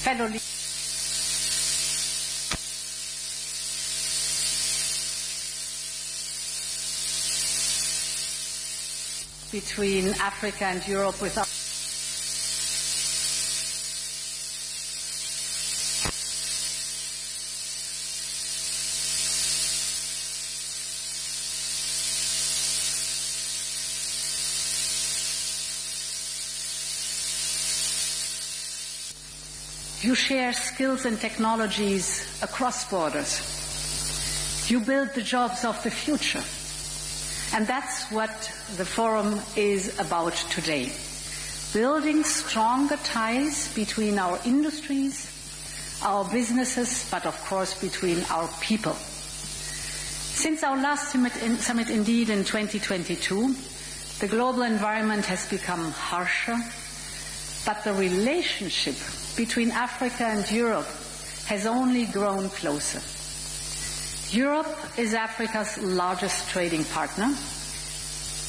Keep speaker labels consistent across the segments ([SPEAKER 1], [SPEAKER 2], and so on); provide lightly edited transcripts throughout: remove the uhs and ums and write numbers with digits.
[SPEAKER 1] fellow between Africa and Europe without you share skills and technologies across borders. You build the jobs of the future. And that's what the forum is about today. Building stronger ties between our industries, our businesses, but of course between our people. Since our last summit indeed in 2022, the global environment has become harsher, but the relationship between Africa and Europe has only grown closer. Europe is Africa's largest trading partner.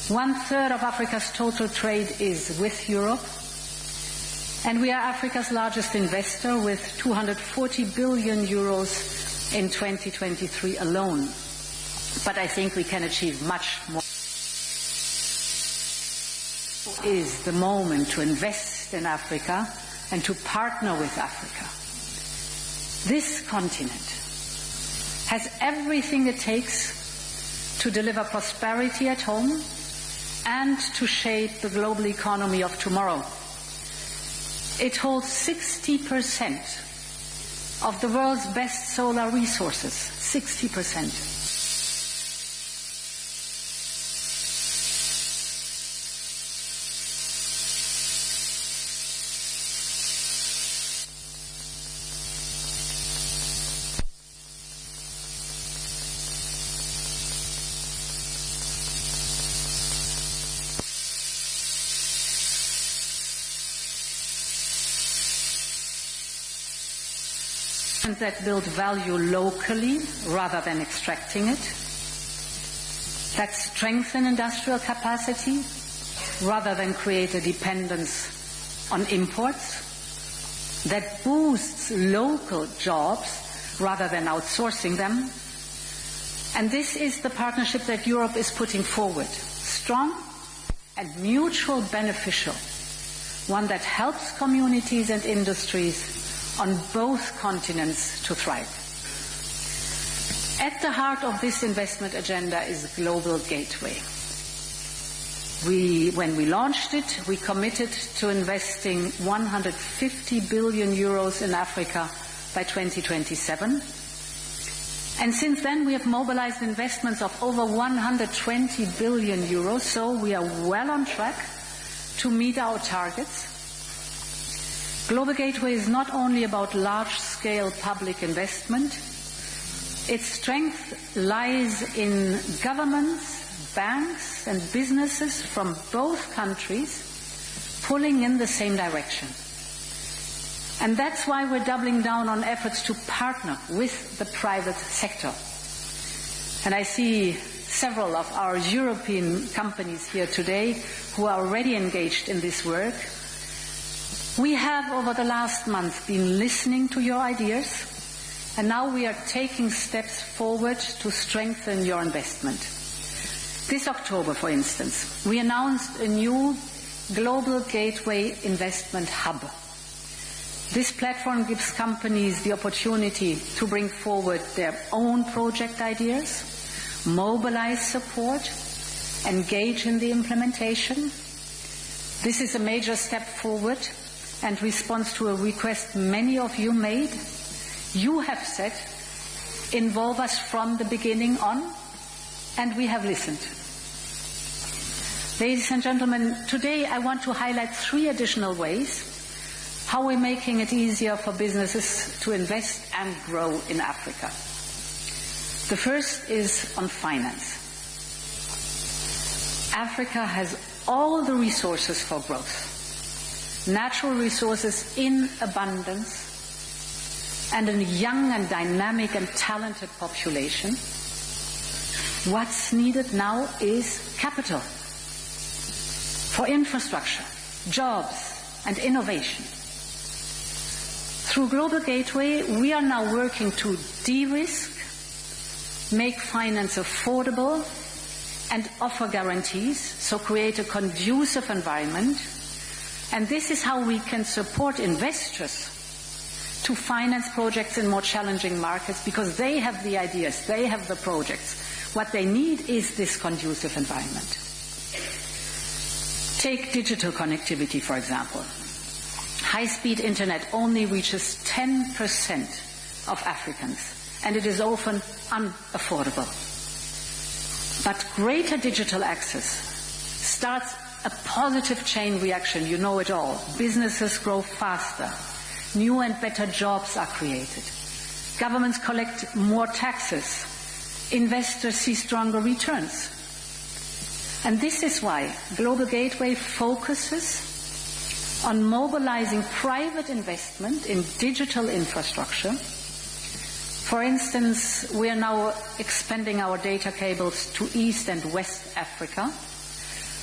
[SPEAKER 1] 1/3 of Africa's total trade is with Europe. And we are Africa's largest investor with 240 billion euros in 2023 alone. But I think we can achieve much more. Is the moment to invest in Africa and to partner with Africa. This continent has everything it takes to deliver prosperity at home and to shape the global economy of tomorrow. It holds 60% of the world's best solar resources, 60%. That build value locally rather than extracting it, that strengthen industrial capacity rather than create a dependence on imports, that boosts local jobs rather than outsourcing them. And this is the partnership that Europe is putting forward, strong and mutual beneficial, one that helps communities and industries on both continents to thrive. At the heart of this investment agenda is Global Gateway. When we launched it, we committed to investing 150 billion euros in Africa by 2027. And since then, we have mobilized investments of over 120 billion euros, so we are well on track to meet our targets. Global Gateway is not only about large-scale public investment. Its strength lies in governments, banks and businesses from both countries pulling in the same direction. And that's why we're doubling down on efforts to partner with the private sector. And I see several of our European companies here today who are already engaged in this work. We have, over the last month, been listening to your ideas, and now we are taking steps forward to strengthen your investment. This October, for instance, we announced a new Global Gateway Investment Hub. This platform gives companies the opportunity to bring forward their own project ideas, mobilize support, engage in the implementation. This is a major step forward and responds to a request many of you made. You have said, involve us from the beginning on, and we have listened. Ladies and gentlemen, today I want to highlight 3 additional ways how we're making it easier for businesses to invest and grow in Africa. The first is on finance. Africa has all the resources for growth. Natural resources in abundance, and a young and dynamic and talented population. What's needed now is capital for infrastructure, jobs, and innovation. Through Global Gateway, we are now working to de-risk, make finance affordable, and offer guarantees, so create a conducive environment. And this is how we can support investors to finance projects in more challenging markets, because they have the ideas, they have the projects. What they need is this conducive environment. Take digital connectivity, for example. High-speed internet only reaches 10% of Africans, and it is often unaffordable. But greater digital access starts a positive chain reaction, you know it all. Businesses grow faster. New and better jobs are created. Governments collect more taxes. Investors see stronger returns. And this is why Global Gateway focuses on mobilizing private investment in digital infrastructure. For instance, we are now expanding our data cables to East and West Africa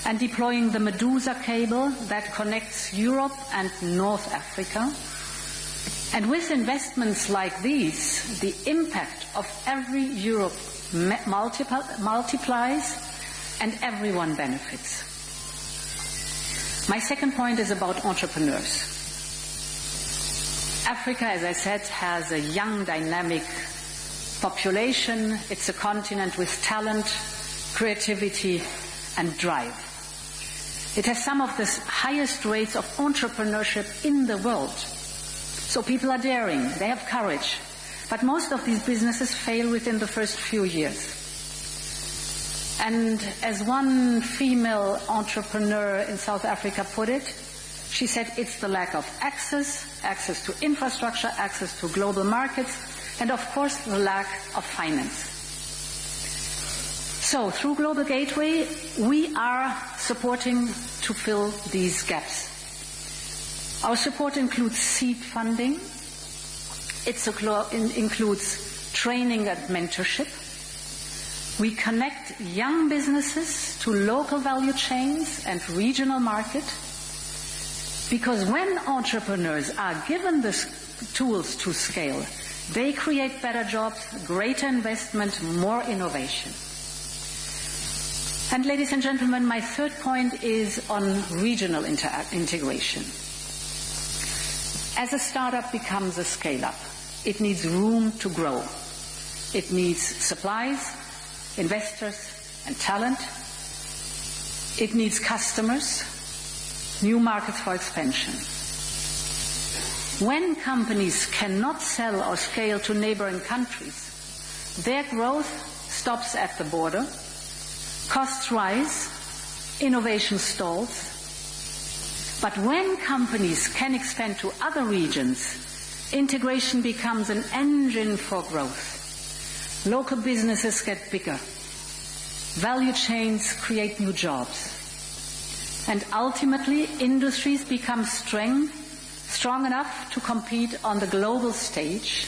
[SPEAKER 1] and deploying the Medusa cable that connects Europe and North Africa. And with investments like these, the impact of every euro multiplies and everyone benefits. My second point is about entrepreneurs. Africa, as I said, has a young, dynamic population. It's a continent with talent, creativity, and drive. It has some of the highest rates of entrepreneurship in the world. So people are daring, they have courage. But most of these businesses fail within the first few years. And as one female entrepreneur in South Africa put it, she said it's the lack of access to infrastructure, access to global markets, and of course the lack of finance. So through Global Gateway, we are supporting to fill these gaps. Our support includes seed funding. It includes training and mentorship. We connect young businesses to local value chains and regional market, because when entrepreneurs are given the tools to scale, they create better jobs, greater investment, more innovation. And ladies and gentlemen, my third point is on regional integration. As a startup becomes a scale-up, it needs room to grow. It needs supplies, investors, and talent. It needs customers, new markets for expansion. When companies cannot sell or scale to neighboring countries, their growth stops at the border, costs rise, innovation stalls. But when companies can expand to other regions, integration becomes an engine for growth. Local businesses get bigger. Value chains create new jobs. And ultimately, industries become strong enough to compete on the global stage.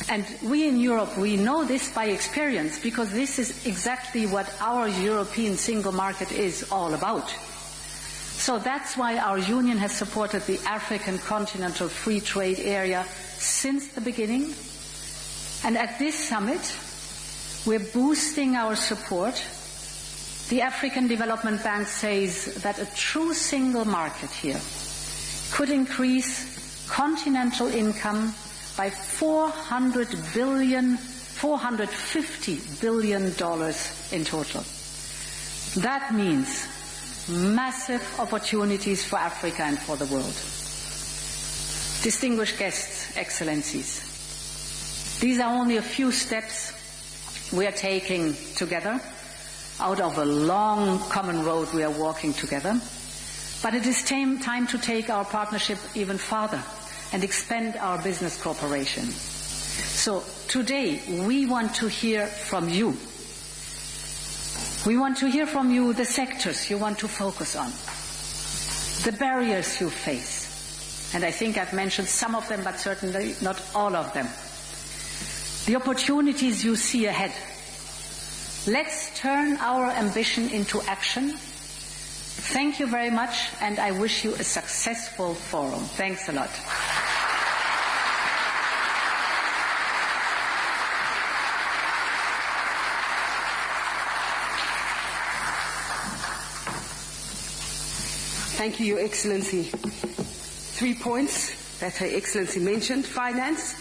[SPEAKER 1] And we in Europe, we know this by experience, because this is exactly what our European single market is all about. So that's why our union has supported the African Continental Free Trade Area since the beginning. And at this summit, we're boosting our support. The African Development Bank says that a true single market here could increase continental income by $450 billion in total. That means massive opportunities for Africa and for the world. Distinguished guests, excellencies, these are only a few steps we are taking together out of a long common road we are walking together. But it is time to take our partnership even farther and expand our business cooperation. So today we want to hear from you. We want to hear from you the sectors you want to focus on, the barriers you face. And I think I've mentioned some of them, but certainly not all of them. The opportunities you see ahead. Let's turn our ambition into action. Thank you very much, and I wish you a successful forum. Thanks a lot.
[SPEAKER 2] Thank you, Your Excellency. 3 points that Her Excellency mentioned: finance,